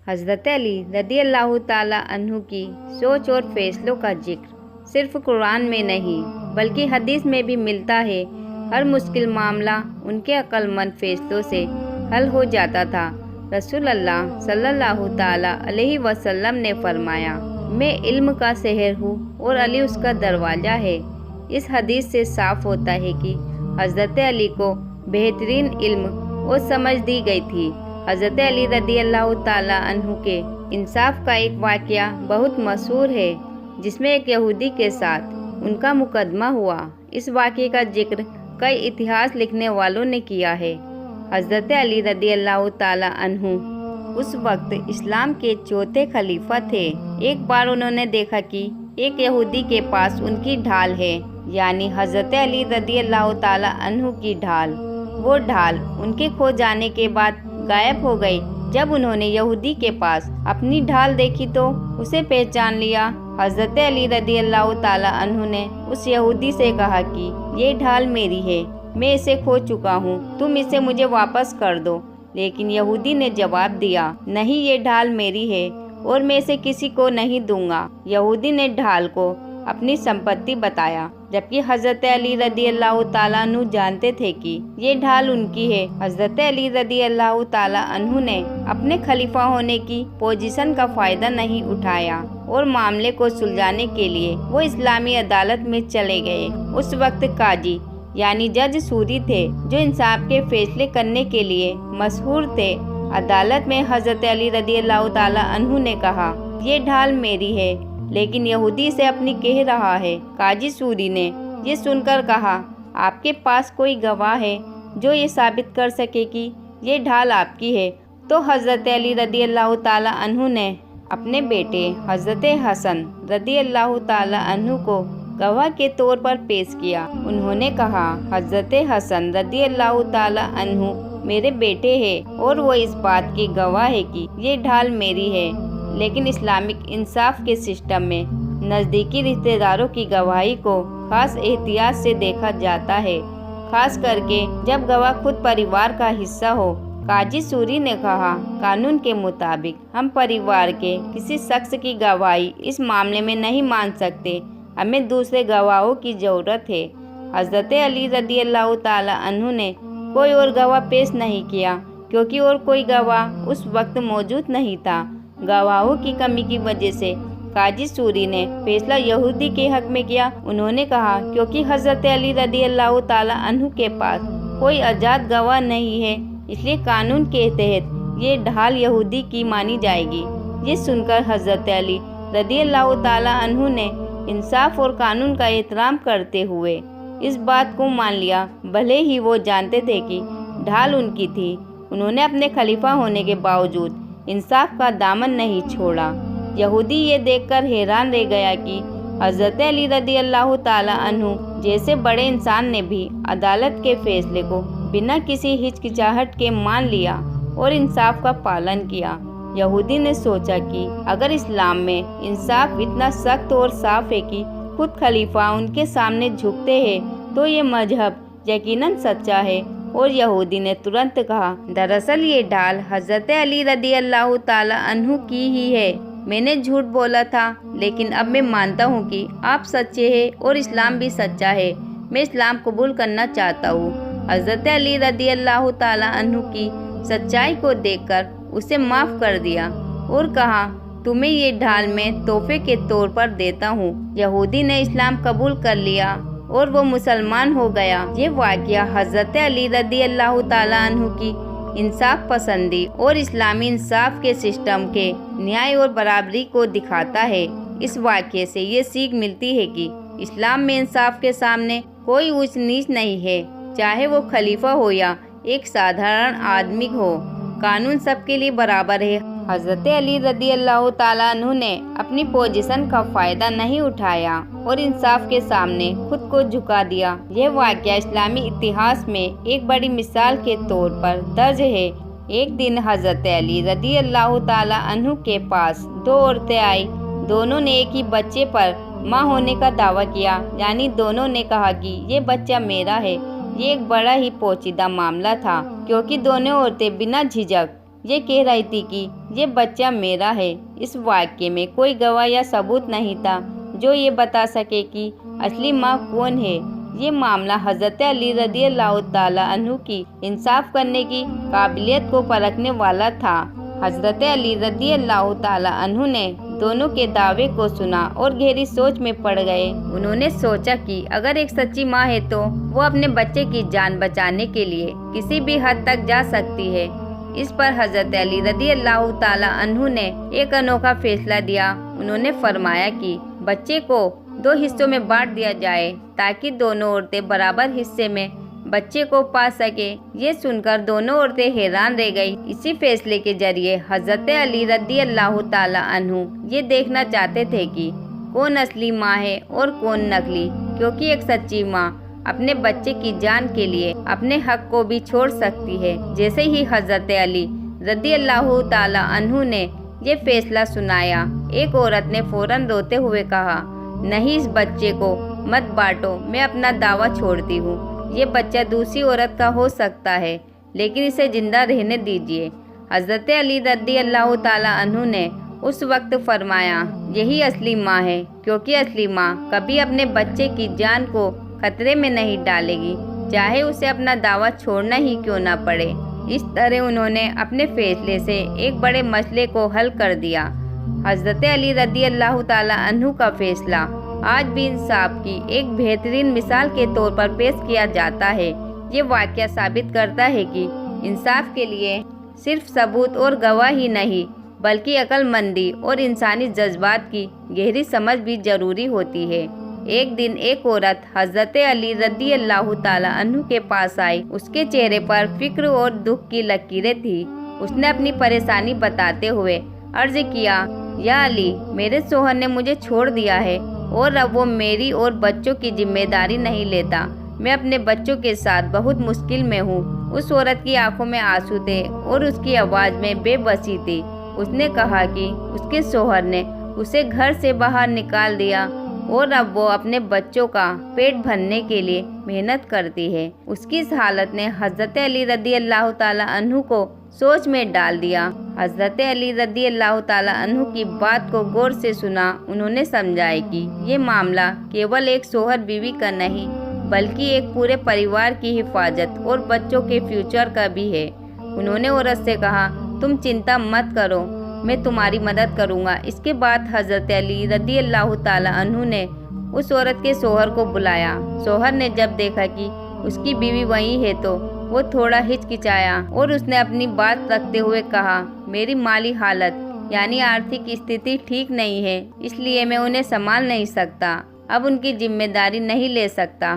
حضرت علی رضی اللہ تعالیٰ عنہ کی سوچ اور فیصلوں کا ذکر صرف قرآن میں نہیں بلکہ حدیث میں بھی ملتا ہے۔ ہر مشکل معاملہ ان کے عقل مند فیصلوں سے حل ہو جاتا تھا۔ رسول اللہ صلی اللہ تعالیٰ علیہ وسلم نے فرمایا، میں علم کا شہر ہوں اور علی اس کا دروازہ ہے۔ اس حدیث سے صاف ہوتا ہے کہ حضرت علی کو بہترین علم اور سمجھ دی گئی تھی۔ حضرت علی رضی اللہ تعالیٰ عنہ کے انصاف کا ایک واقعہ بہت مشہور ہے، جس میں ایک یہودی کے ساتھ ان کا مقدمہ ہوا۔ اس واقعے کا ذکر کئی اتہاس لکھنے والوں نے کیا ہے۔ حضرت علی رضی اللہ تعالیٰ عنہ اس وقت اسلام کے چوتھے خلیفہ تھے۔ ایک بار انہوں نے دیکھا کہ ایک یہودی کے پاس ان کی ڈھال ہے، یعنی حضرت علی رضی اللہ تعالیٰ عنہ کی ڈھال۔ وہ ڈھال ان کے کھو جانے کے بعد غائب ہو گئی۔ جب انہوں نے یہودی کے پاس اپنی ڈھال دیکھی تو اسے پہچان لیا۔ حضرت علی رضی اللہ تعالیٰ عنہ نے اس یہودی سے کہا کہ یہ ڈھال میری ہے، میں اسے کھو چکا ہوں، تم اسے مجھے واپس کر دو۔ لیکن یہودی نے جواب دیا، نہیں، یہ ڈھال میری ہے اور میں اسے کسی کو نہیں دوں گا۔ یہودی نے ڈھال کو اپنی سمپتی بتایا، جبکہ حضرت علی رضی اللہ تعالیٰ عنہ جانتے تھے کہ یہ ڈھال ان کی ہے۔ حضرت علی رضی اللہ تعالیٰ عنہ نے اپنے خلیفہ ہونے کی پوزیشن کا فائدہ نہیں اٹھایا اور معاملے کو سلجھانے کے لیے وہ اسلامی عدالت میں چلے گئے۔ اس وقت قاضی یعنی جج سوری تھے، جو انصاف کے فیصلے کرنے کے لیے مشہور تھے۔ عدالت میں حضرت علی رضی اللہ تعالیٰ عنہ نے کہا، یہ ڈھال میری ہے، لیکن یہودی سے اپنی کہہ رہا ہے۔ قاضی سوری نے یہ سن کر کہا، آپ کے پاس کوئی گواہ ہے جو یہ ثابت کر سکے کہ یہ ڈھال آپ کی ہے؟ تو حضرت علی رضی اللہ تعالیٰ عنہ نے اپنے بیٹے حضرت حسن رضی اللہ تعالیٰ عنہ کو گواہ کے طور پر پیش کیا۔ انہوں نے کہا، حضرت حسن رضی اللہ تعالیٰ عنہ میرے بیٹے ہیں اور وہ اس بات کی گواہ ہے کہ یہ ڈھال میری ہے۔ لیکن اسلامک انصاف کے سسٹم میں نزدیکی رشتہ داروں کی گواہی کو خاص احتیاط سے دیکھا جاتا ہے، خاص کر کے جب گواہ خود پریوار کا حصہ ہو۔ قاضی سوری نے کہا، قانون کے مطابق ہم پریوار کے کسی شخص کی گواہی اس معاملے میں نہیں مان سکتے، ہمیں دوسرے گواہوں کی ضرورت ہے۔ حضرت علی رضی اللہ تعالیٰ عنہ نے کوئی اور گواہ پیش نہیں کیا، کیونکہ اور کوئی گواہ اس وقت موجود نہیں تھا۔ گواہوں کی کمی کی وجہ سے قاضی سوری نے فیصلہ یہودی کے حق میں کیا۔ انہوں نے کہا، کیونکہ حضرت علی رضی اللہ تعالیٰ عنہ کے پاس کوئی آزاد گواہ نہیں ہے، اس لیے قانون کے تحت یہ ڈھال یہودی کی مانی جائے گی۔ یہ سن کر حضرت علی رضی اللہ تعالیٰ عنہ نے انصاف اور قانون کا احترام کرتے ہوئے اس بات کو مان لیا، بھلے ہی وہ جانتے تھے کہ ڈھال ان کی تھی۔ انہوں نے اپنے خلیفہ ہونے کے باوجود انصاف کا دامن نہیں چھوڑا۔ یہودی یہ دیکھ کر حیران رہ گیا کہ حضرت علی رضی اللہ تعالیٰ عنہ جیسے بڑے انسان نے بھی عدالت کے فیصلے کو بنا کسی ہچکچاہٹ کے مان لیا اور انصاف کا پالن کیا۔ یہودی نے سوچا کہ اگر اسلام میں انصاف اتنا سخت اور صاف ہے کہ خود خلیفہ ان کے سامنے جھکتے ہیں، تو یہ مذہب یقیناً سچا ہے۔ اور یہودی نے ترنت کہا، دراصل یہ ڈھال حضرت علی رضی اللہ تعالیٰ عنہ کی ہی ہے، میں نے جھوٹ بولا تھا، لیکن اب میں مانتا ہوں کہ آپ سچے ہیں اور اسلام بھی سچا ہے، میں اسلام قبول کرنا چاہتا ہوں۔ حضرت علی رضی اللہ تعالیٰ عنہ کی سچائی کو دیکھ کر اسے معاف کر دیا اور کہا، تمہیں یہ ڈھال میں تحفے کے طور پر دیتا ہوں۔ یہودی نے اسلام قبول کر لیا اور وہ مسلمان ہو گیا۔ یہ واقعہ حضرت علی رضی اللہ تعالیٰ عنہ کی انصاف پسندی اور اسلامی انصاف کے سسٹم کے نیائے اور برابری کو دکھاتا ہے۔ اس واقعے سے یہ سیکھ ملتی ہے کہ اسلام میں انصاف کے سامنے کوئی اونچ نیچ نہیں ہے، چاہے وہ خلیفہ ہو یا ایک سادھارن آدمی ہو، قانون سب کے لیے برابر ہے۔ حضرت علی رضی اللہ تعالیٰ عنہ نے اپنی پوزیشن کا فائدہ نہیں اٹھایا اور انصاف کے سامنے خود کو جھکا دیا۔ یہ واقعہ اسلامی اتہاس میں ایک بڑی مثال کے طور پر درج ہے۔ ایک دن حضرت علی رضی اللہ تعالیٰ عنہ کے پاس دو عورتیں آئیں، دونوں نے ایک ہی بچے پر ماں ہونے کا دعویٰ کیا، یعنی دونوں نے کہا کہ یہ بچہ میرا ہے۔ یہ ایک بڑا ہی پیچیدہ معاملہ تھا، کیونکہ دونوں عورتیں بنا جھجک یہ کہہ رہی تھی کہ یہ بچہ میرا ہے۔ اس واقعے میں کوئی گواہ یا ثبوت نہیں تھا جو یہ بتا سکے کہ اصلی ماں کون ہے۔ یہ معاملہ حضرت علی رضی اللہ تعالیٰ عنہ کی انصاف کرنے کی قابلیت کو پرکھنے والا تھا۔ حضرت علی رضی اللہ تعالیٰ عنہ نے دونوں کے دعوے کو سنا اور گہری سوچ میں پڑ گئے۔ انہوں نے سوچا کہ اگر ایک سچی ماں ہے تو وہ اپنے بچے کی جان بچانے کے لیے کسی بھی حد تک جا سکتی ہے۔ اس پر حضرت علی رضی اللہ تعالیٰ عنہ نے ایک انوکھا فیصلہ دیا۔ انہوں نے فرمایا کہ بچے کو 2 حصوں میں بانٹ دیا جائے تاکہ دونوں عورتیں برابر حصے میں بچے کو پا سکے۔ یہ سن کر دونوں عورتیں حیران رہ گئی۔ اسی فیصلے کے ذریعے حضرت علی رضی اللہ تعالیٰ عنہ یہ دیکھنا چاہتے تھے کہ کون اصلی ماں ہے اور کون نقلی، کیونکہ ایک سچی ماں اپنے بچے کی جان کے لیے اپنے حق کو بھی چھوڑ سکتی ہے۔ جیسے ہی حضرت علی رضی اللہ تعالیٰ عنہ نے یہ فیصلہ سنایا، ایک عورت نے فوراً روتے ہوئے کہا، نہیں، اس بچے کو مت بانٹو، میں اپنا دعویٰ چھوڑتی ہوں۔ یہ بچہ دوسری عورت کا ہو سکتا ہے لیکن اسے زندہ رہنے دیجیے۔ حضرت علی رضی اللہ تعالیٰ عنہ نے اس وقت فرمایا، یہی اصلی ماں ہے، کیونکہ اصلی ماں کبھی اپنے بچے کی جان کو خطرے میں نہیں ڈالے گی، چاہے اسے اپنا دعویٰ چھوڑنا ہی کیوں نہ پڑے۔ اس طرح انہوں نے اپنے فیصلے سے ایک بڑے مسئلے کو حل کر دیا۔ حضرت علی رضی اللہ تعالیٰ عنہ کا فیصلہ آج بھی انصاف کی ایک بہترین مثال کے طور پر پیش کیا جاتا ہے۔ یہ واقعہ ثابت کرتا ہے کہ انصاف کے لیے صرف ثبوت اور گواہ ہی نہیں بلکہ عقل مندی اور انسانی جذبات کی گہری سمجھ بھی ضروری ہوتی ہے۔ ایک دن ایک عورت حضرت علی رضی اللہ تعالیٰ عنہ کے پاس آئی۔ اس کے چہرے پر فکر اور دکھ کی لکیریں تھیں۔ اس نے اپنی پریشانی بتاتے ہوئے عرض کیا، یا علی، میرے شوہر نے مجھے چھوڑ دیا ہے اور اب وہ میری اور بچوں کی ذمہ داری نہیں لیتا۔ میں اپنے بچوں کے ساتھ بہت مشکل میں ہوں۔ اس عورت کی آنکھوں میں آنسو تھے اور اس کی آواز میں بے بسی تھی۔ اس نے کہا کہ اس کے شوہر نے اسے گھر سے باہر نکال دیا اور اب وہ اپنے بچوں کا پیٹ بھرنے کے لیے محنت کرتی ہے۔ اس کی اس حالت نے حضرت علی رضی اللہ تعالیٰ عنہ کو سوچ میں ڈال دیا۔ حضرت علی رضی اللہ تعالیٰ عنہ کی بات کو غور سے سنا۔ انہوں نے سمجھایا کہ یہ معاملہ کیول ایک شوہر بیوی کا نہیں بلکہ ایک پورے پریوار کی حفاظت اور بچوں کے فیوچر کا بھی ہے۔ انہوں نے عورت سے کہا، تم چنتا مت کرو، میں تمہاری مدد کروں گا۔ اس کے بعد حضرت علی رضی اللہ تعالیٰ عنہ نے اس عورت کے شوہر کو بلایا۔ شوہر نے جب دیکھا کہ اس کی بیوی وہیں ہے تو وہ تھوڑا ہچکچایا اور اس نے اپنی بات رکھتے ہوئے کہا، میری مالی حالت یعنی آرتھک استھتی ٹھیک نہیں ہے، اس لیے میں انہیں سنبھال نہیں سکتا، اب ان کی ذمہ داری نہیں لے سکتا۔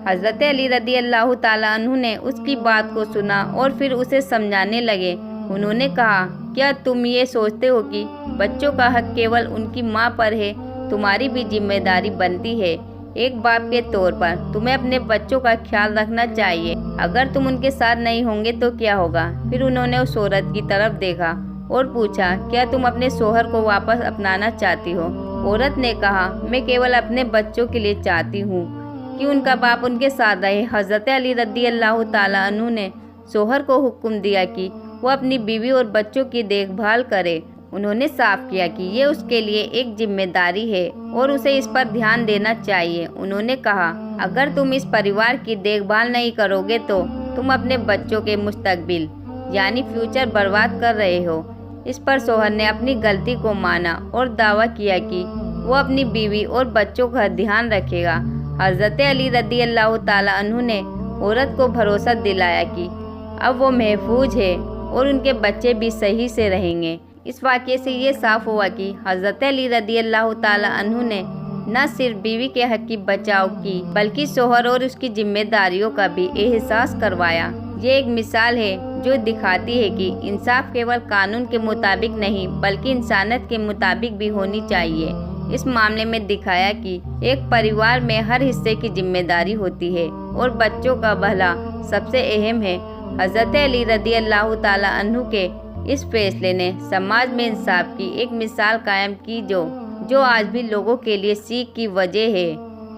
حضرت علی رضی اللہ تعالیٰ عنہ نے اس کی بات کو سنا اور پھر اسے سمجھانے لگے۔ انہوں نے کہا، کیا تم یہ سوچتے ہو کہ بچوں کا حق کیول ان کی ماں پر ہے؟ تمہاری بھی ذمہ داری بنتی ہے۔ ایک باپ کے طور پر تمہیں اپنے بچوں کا خیال رکھنا چاہیے۔ اگر تم ان کے ساتھ نہیں ہوں گے تو کیا ہوگا؟ پھر انہوں نے اس عورت کی طرف دیکھا اور پوچھا، کیا تم اپنے شوہر کو واپس اپنانا چاہتی ہو؟ عورت نے کہا، میں کیول اپنے بچوں کے لیے چاہتی ہوں کہ ان کا باپ ان کے ساتھ رہے۔ حضرت علی رضی اللہ تعالیٰ عنہ نے شوہر کو حکم دیا کہ وہ اپنی بیوی اور بچوں کی دیکھ بھال کرے۔ انہوں نے صاف کیا کہ یہ اس کے لیے ایک ذمہ داری ہے اور اسے اس پر دھیان دینا چاہیے۔ انہوں نے کہا، اگر تم اس پریوار کی دیکھ بھال نہیں کرو گے تو تم اپنے بچوں کے مستقبل یعنی فیوچر برباد کر رہے ہو۔ اس پر شوہر نے اپنی غلطی کو مانا اور دعویٰ کیا کہ وہ اپنی بیوی اور بچوں کا دھیان رکھے گا۔ حضرت علی رضی اللہ تعالیٰ عنہ نے عورت کو بھروسہ دلایا کہ اب وہ محفوظ ہے اور ان کے بچے بھی صحیح سے رہیں گے۔ اس واقعے سے یہ صاف ہوا کہ حضرت علی رضی اللہ تعالیٰ عنہ نے نہ صرف بیوی کے حق کی بچاؤ کی بلکہ شوہر اور اس کی ذمہ داریوں کا بھی احساس کروایا۔ یہ ایک مثال ہے جو دکھاتی ہے کہ انصاف کیول قانون کے مطابق نہیں بلکہ انسانیت کے مطابق بھی ہونی چاہیے۔ اس معاملے میں دکھایا کہ ایک پریوار میں ہر حصے کی ذمہ داری ہوتی ہے اور بچوں کا بھلا سب سے اہم ہے۔ حضرت علی رضی اللہ تعالیٰ عنہ کے اس فیصلے نے سماج میں انصاف کی ایک مثال قائم کی جو آج بھی لوگوں کے لیے سیکھ کی وجہ ہے۔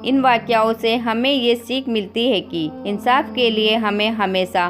ان واقعوں سے ہمیں یہ سیکھ ملتی ہے کہ انصاف کے لیے ہمیں ہمیشہ